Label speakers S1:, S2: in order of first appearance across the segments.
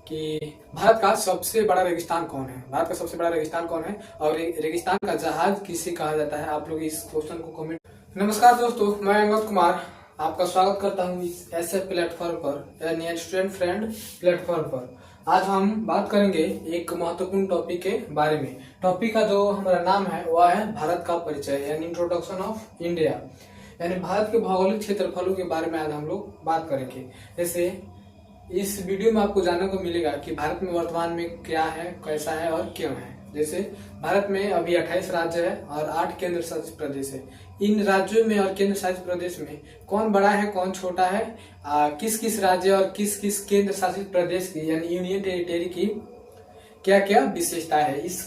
S1: कि भारत का सबसे बड़ा रेगिस्तान कौन है। भारत का सबसे बड़ा रेगिस्तान कौन है और रेगिस्तान का जहाज किसे कहा जाता है। आप लोग इस क्वेश्चन को कमेंट। नमस्कार दोस्तों, मैं अंगद कुमार आपका स्वागत करता हूं इस ऐसे प्लेटफॉर्म पर यानी स्टूडेंट फ्रेंड प्लेटफॉर्म पर। आज हम बात करेंगे एक महत्वपूर्ण टॉपिक के बारे में। टॉपिक का जो हमारा नाम है वह है भारत का परिचय यानी इंट्रोडक्शन ऑफ इंडिया, यानी भारत के भौगोलिक क्षेत्रफलों के बारे में आज हम लोग बात करेंगे। जैसे इस वीडियो में आपको जानने को मिलेगा कि भारत में वर्तमान में क्या है, कैसा है और क्यों है। जैसे भारत में अभी 28 राज्य है और 8 केंद्र शासित प्रदेश है। इन राज्यों में और केंद्र शासित प्रदेश में कौन बड़ा है कौन छोटा है, किस किस राज्य और किस किस केंद्र शासित प्रदेश की यानी यूनियन टेरिटरी की क्या क्या विशेषता है। इस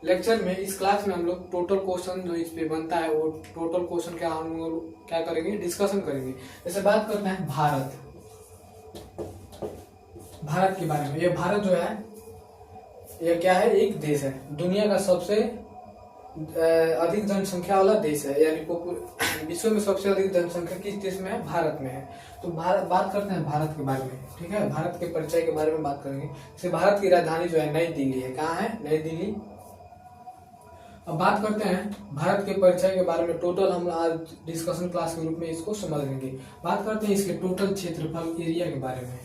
S1: लेक्चर में, इस क्लास में हम लोग टोटल क्वेश्चन जो इस पे बनता है वो टोटल क्वेश्चन क्या हम लोग क्या करेंगे, डिस्कशन करेंगे। जैसे बात करते हैं भारत के बारे में। ये भारत जो है ये क्या है, एक देश है। दुनिया का सबसे अधिक जनसंख्या वाला देश है, यानी विश्व में सबसे अधिक जनसंख्या किस देश में है, भारत में है। तो बात करते हैं भारत के बारे में, ठीक है। भारत के परिचय के बारे में बात करेंगे। जैसे भारत की राजधानी जो है नई दिल्ली है। कहाँ है? नई दिल्ली। अब बात करते हैं भारत के परिचय के बारे में। टोटल हम आज डिस्कशन क्लास के रूप में इसको समझ लेंगे। बात करते हैं इसके टोटल क्षेत्रफल एरिया के बारे में।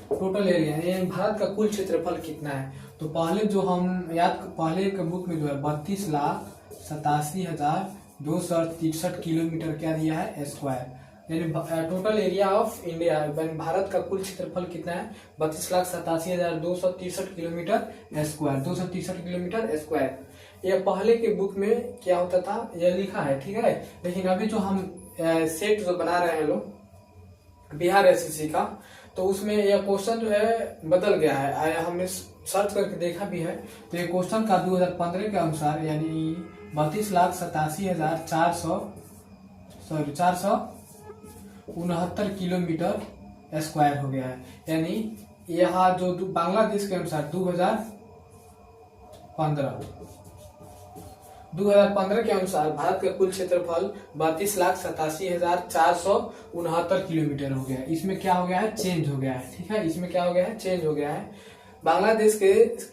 S1: टोटल एरिया यानी भारत का कुल क्षेत्रफल कितना है। तो पहले जो हम पहले के बुक में जो है 32,87,263 किलोमीटर क्या दिया है, स्क्वायर। यानी total area of India Bharat का कुल क्षेत्रफल कितना है, 32,87,263 किलोमीटर स्क्वायर, 263 किलोमीटर स्क्वायर। यह पहले के बुक में क्या होता था, यह लिखा है, ठीक है। लेकिन अभी जो हम सेट जो बना रहे हैं लोग बिहार एसएससी का, तो उसमें यह क्वेश्चन जो है बदल गया है। हमने सर्च करके देखा भी है। तो ये क्वेश्चन का 2015 के अनुसार यानी 469 किलोमीटर स्क्वायर हो गया है। यानी यहाँ जो बांग्लादेश के अनुसार 2015 के अनुसार भारत का कुल क्षेत्रफल 32,87,469 किलोमीटर हो गया है। इसमें क्या हो गया है, चेंज हो गया है, ठीक है। इसमें क्या हो गया है, चेंज हो गया है। बांग्लादेश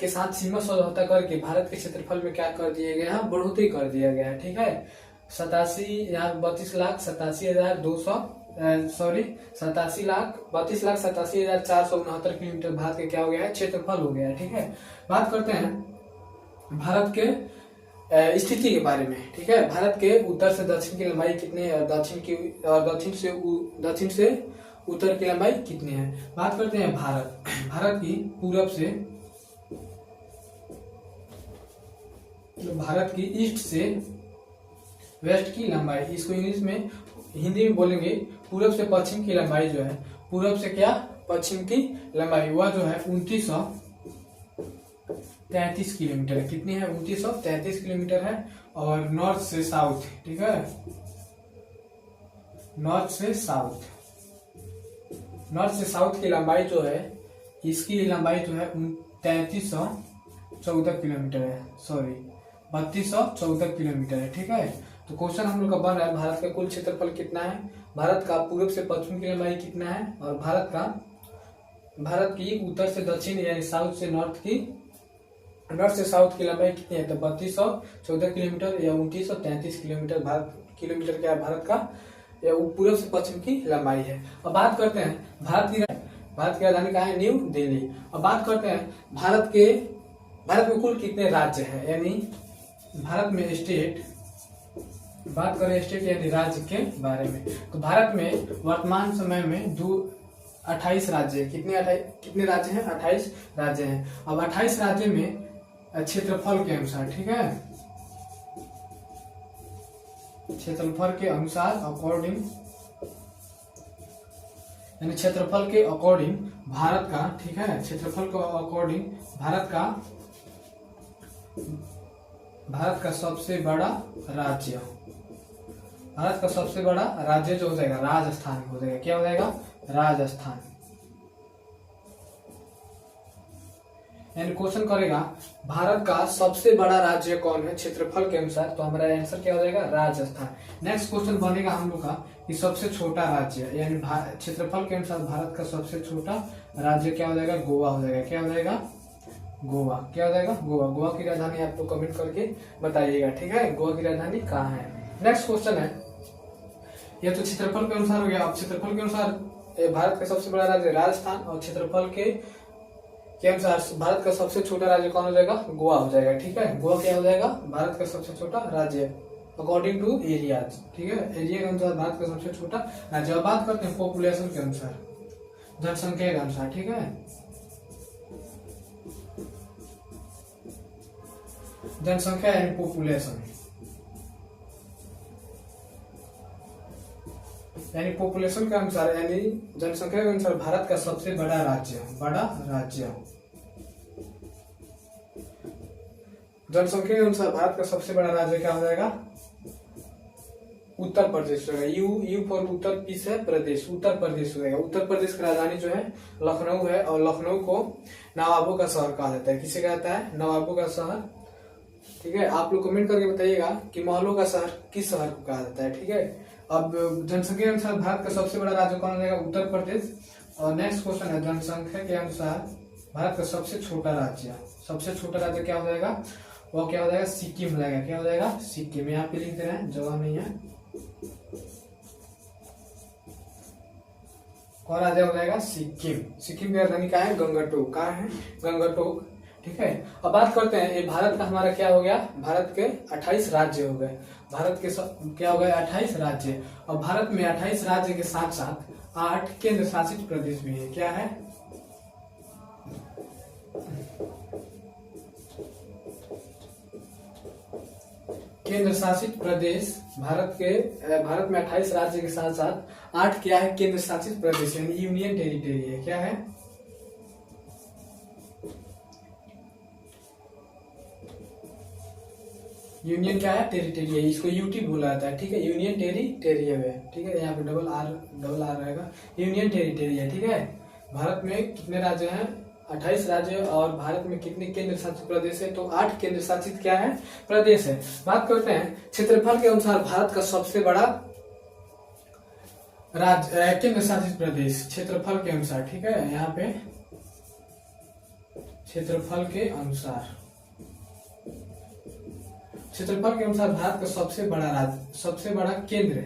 S1: के साथ सीमा समझौता करके भारत के क्षेत्रफल में क्या कर दिया गया है, बढ़ोतरी कर दिया गया है, ठीक है। 32,87,469 किलोमीटर भारत के क्या हो गया है, क्षेत्रफल हो गया है, ठीक है। बात करते हैं भारत के स्थिति के बारे में, ठीक है। भारत के उत्तर से दक्षिण की लंबाई कितनी है, दक्षिण से उत्तर की लंबाई कितनी है। बात करते हैं भारत की पूरब से, भारत की ईस्ट से वेस्ट की लंबाई, इसको इंग्लिश में हिंदी में बोलेंगे पूरब से पश्चिम की लंबाई जो है, पूरब से क्या पश्चिम की लंबाई वह जो है 2933 किलोमीटर। कितनी है, 2933 किलोमीटर है। और नॉर्थ से साउथ, ठीक है, नॉर्थ से साउथ की लंबाई जो है, इसकी लंबाई जो है 3314 किलोमीटर है, 3214 किलोमीटर है, ठीक है। तो क्वेश्चन हम लोग का बन रहा है भारत का कुल क्षेत्रफल कितना है, भारत का पूर्व से पश्चिम की लंबाई कितना है, और भारत की उत्तर से दक्षिण यानी साउथ से साउथ की लंबाई कितनी है। तो 3214 किलोमीटर या 2933 किलोमीटर किलोमीटर क्या है भारत का, या पूर्व से पश्चिम की लंबाई है। अब बात करते हैं भारत की राजधानी कहाँ है, न्यू दिल्ली। अब बात करते हैं भारत में कुल कितने राज्य हैं, यानी भारत में स्टेट, बात करें स्टेट यानी राज्य के बारे में। तो भारत में वर्तमान समय में 28 राज्य है। कितने राज्य हैं, 28 राज्य हैं। अब 28 राज्य में क्षेत्रफल के अनुसार, ठीक है, क्षेत्रफल के अनुसार अकॉर्डिंग, यानी क्षेत्रफल के अकॉर्डिंग भारत का, ठीक है, क्षेत्रफल को अकॉर्डिंग भारत का सबसे बड़ा राज्य जो हो जाएगा राजस्थान हो जाएगा। क्या हो जाएगा, राजस्थान। यानी क्वेश्चन करेगा भारत का सबसे बड़ा राज्य कौन है क्षेत्रफल के अनुसार, तो हमारा आंसर क्या हो जाएगा, राजस्थान। नेक्स्ट क्वेश्चन बनेगा हम लोग का कि सबसे छोटा राज्य, यानी क्षेत्रफल के अनुसार भारत का सबसे छोटा राज्य क्या हो जाएगा? गोवा हो जाएगा। क्या हो जाएगा? गोवा। क्या हो जाएगा? गोवा। गोवा की राजधानी आप लोग कमेंट करके बताइएगा, ठीक है? गोवा की राजधानी कहाँ है? नेक्स्ट क्वेश्चन है, ये तो क्षेत्रफल के अनुसार हो गया। अब क्षेत्रफल के अनुसार भारत का सबसे बड़ा राज्य राजस्थान, और क्षेत्रफल के अनुसार भारत का सबसे छोटा राज्य कौन हो जाएगा? गोवा हो जाएगा, ठीक है? गोवा क्या हो जाएगा? भारत का सबसे छोटा राज्य अकॉर्डिंग टू एरियाज, ठीक है? एरिया के अनुसार भारत का सबसे छोटा राज्य। अब बात करते हैं पॉपुलेशन के अनुसार, जनसंख्या के अनुसार, ठीक है? जनसंख्या यानी पॉपुलेशन, यानी पॉपुलेशन के अनुसार, यानी जनसंख्या के अनुसार भारत का सबसे बड़ा राज्य, जनसंख्या के अनुसार भारत का सबसे बड़ा राज्य क्या हो जाएगा? उत्तर प्रदेश हो जाएगा। यू फॉर उत्तर, पी से प्रदेश, उत्तर प्रदेश हो जाएगा। उत्तर प्रदेश की राजधानी जो है लखनऊ है, और लखनऊ को नवाबों का शहर कहा जाता है। किसे कहता है? नवाबों का शहर, ठीक है? आप लोग कमेंट करके बताइएगा कि महलों का शहर किस शहर को कहा जाता है, ठीक है? अब जनसंख्या के अनुसार भारत का सबसे बड़ा राज्य कौन हो जाएगा? उत्तर प्रदेश। और नेक्स्ट क्वेश्चन है, जनसंख्या के अनुसार भारत का सबसे छोटा राज्य, सबसे छोटा राज्य क्या हो जाएगा? वो क्या हो जाएगा? सिक्किम हो जाएगा। क्या हो जाएगा? सिक्किम। यहाँ पे लिख दे रहे हैं, जगह नहीं है। कौन राज्य हो जाएगा? सिक्किम। सिक्किम की राजधानी क्या है? गंगटोक। कहाँ है? गंगटोक, ठीक है? अब बात करते हैं, ये भारत का हमारा क्या हो गया? भारत के 28 राज्य हो गए। भारत के क्या हो गए? 28 राज्य। और भारत में 28 राज्य के साथ साथ 8 केंद्र शासित प्रदेश भी है। क्या है? केंद्र शासित प्रदेश। भारत में 28 राज्य के साथ साथ 8 क्या है? केंद्र शासित प्रदेश, यानी यूनियन टेरिटरी है। क्या है? यूनियन क्या है? टेरिटरी है। इसको यूटी बोला जाता है, ठीक है? यूनियन टेरिटरी है, ठीक है? यहाँ पे डबल आर रहेगा। यूनियन टेरिटरी है, ठीक है? भारत में कितने राज्य हैं? 28 राज्य। और भारत में कितने केंद्र शासित प्रदेश है? तो 8 केंद्र शासित क्या है? प्रदेश है। बात करते हैं क्षेत्रफल के अनुसार भारत का सबसे बड़ा राज्य, केंद्र शासित प्रदेश, क्षेत्रफल के अनुसार, ठीक है? यहाँ पे क्षेत्रफल के अनुसार, क्षेत्रफल के अनुसार भारत का सबसे बड़ा राज्य, सबसे बड़ा केंद्र,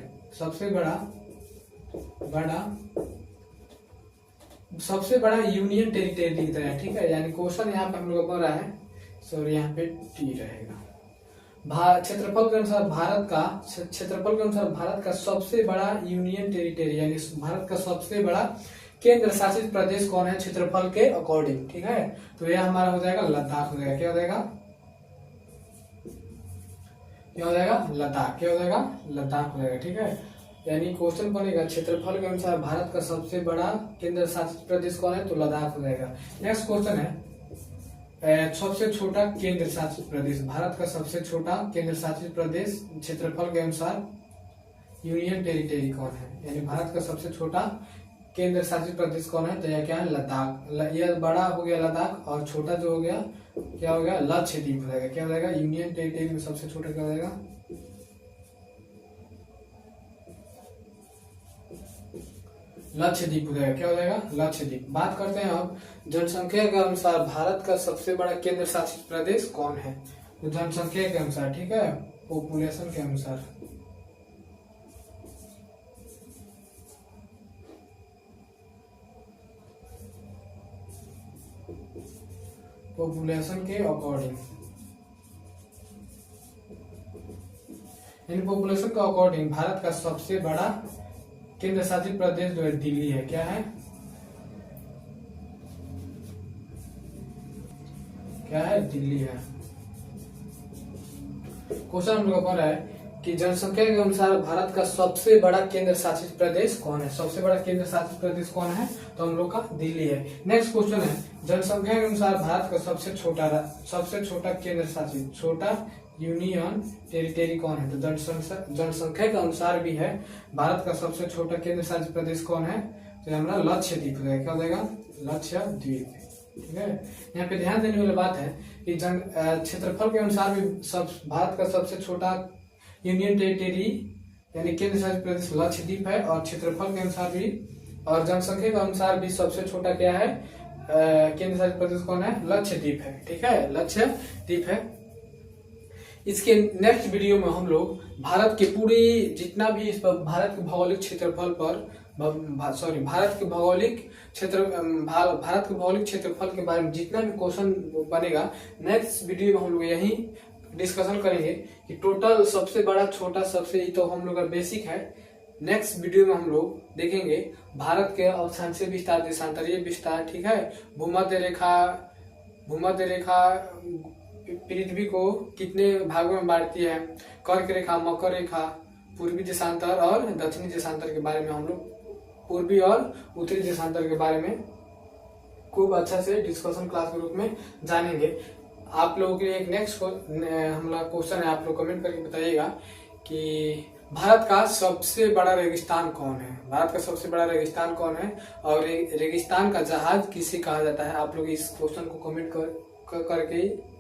S1: सबसे बड़ा यूनियन टेरिटरी लिखते हैं, ठीक है? यानी क्वेश्चन यहाँ पे हम लोग बन रहा है, सॉरी यहाँ पे टी रहेगा। क्षेत्रफल के अनुसार भारत का सबसे बड़ा यूनियन टेरिटरी, यानी भारत का सबसे बड़ा केंद्र शासित प्रदेश कौन है? क्षेत्रफल के अकॉर्डिंग, ठीक है? तो यह हमारा हो जाएगा लद्दाख हो जाएगा। क्या हो जाएगा? क्या हो जाएगा? लद्दाख। क्या हो जाएगा? लद्दाख हो जाएगा, ठीक है? यानी क्वेश्चन बनेगा क्षेत्रफल के अनुसार भारत का सबसे बड़ा केंद्र शासित प्रदेश कौन है? तो लद्दाख हो जाएगा। नेक्स्ट क्वेश्चन है, सबसे छोटा केंद्र शासित प्रदेश, भारत का सबसे छोटा केंद्र शासित प्रदेश क्षेत्रफल के अनुसार यूनियन टेरिटरी कौन है? यानी भारत का सबसे छोटा केंद्र शासित प्रदेश कौन है? तो यह क्या है? लद्दाख। यह बड़ा हो गया लद्दाख, और छोटा जो हो गया क्या हो गया? लक्षद्वीप हो जाएगा। क्या हो जाएगा? यूनियन टेरिटरी में सबसे छोटा क्या हो जाएगा? लक्षद्वीप हो जाएगा। क्या हो जाएगा? लक्षद्वीप। बात करते हैं अब जनसंख्या के अनुसार भारत का सबसे बड़ा केंद्र शासित प्रदेश कौन है? तो जनसंख्या के अनुसार, ठीक है? पॉपुलेशन के अनुसार, पॉपुलेशन के अकॉर्डिंग, यानी पॉपुलेशन के अकॉर्डिंग भारत का सबसे बड़ा केंद्र शासित प्रदेश जो है दिल्ली है। क्या है? क्या है? दिल्ली है। क्वेश्चन हम लोग का है कि जनसंख्या के अनुसार भारत का सबसे बड़ा केंद्र शासित प्रदेश कौन है? सबसे बड़ा केंद्र शासित प्रदेश कौन है? तो हम लोग का दिल्ली है। नेक्स्ट क्वेश्चन है, जनसंख्या के अनुसार भारत का सबसे छोटा केंद्र शासित, छोटा यूनियन टेरिटरी कौन है? तो जनसंख्या के अनुसार भी है भारत का सबसे छोटा केंद्र शासित प्रदेश कौन है? तो हमारा लक्षद्वीप हो जाएगा। क्या हो जाएगा? लक्षद्वीप, ठीक है? यहाँ पे ध्यान देने वाली बात है कि क्षेत्रफल के अनुसार भी भारत का सबसे छोटा यूनियन टेरिटरी यानी केंद्र शासित प्रदेश लक्षद्वीप है, और क्षेत्रफल के अनुसार भी और जनसंख्या के अनुसार भी सबसे छोटा क्या है, केंद्र शासित प्रदेश कौन है, लक्षद्वीप है। ठीक है, लक्षद्वीप है। इसके नेक्स्ट वीडियो में हम लोग भारत के पूरी जितना भी इस पर भारत के भौगोलिक क्षेत्रफल पर भारत के भौगोलिक क्षेत्रफल के बारे में जितना भी क्वेश्चन बनेगा, नेक्स्ट वीडियो में हम लोग यही डिस्कशन करेंगे कि टोटल सबसे बड़ा छोटा सबसे, तो हम लोग का बेसिक है। नेक्स्ट वीडियो में हम लोग देखेंगे भारत के अक्षांशीय विस्तार, देशांतरीय विस्तार। ठीक है, भूमध्य रेखा पृथ्वी को कितने भागों में बांटती है, कर्क रेखा, मकर रेखा, पूर्वी देशांतर और दक्षिणी देशांतर के बारे में हम लोग, पूर्वी और उत्तरी देशांतर के बारे में खूब अच्छा से डिस्कशन क्लास के रूप में जानेंगे। आप लोगों के लिए एक नेक्स्ट हमारा क्वेश्चन है, आप लोग कमेंट करके बताइएगा कि भारत का सबसे बड़ा रेगिस्तान कौन है, भारत का सबसे बड़ा रेगिस्तान कौन है, और रेगिस्तान का जहाज किसे कहा जाता है। आप लोग इस क्वेश्चन को कमेंट करके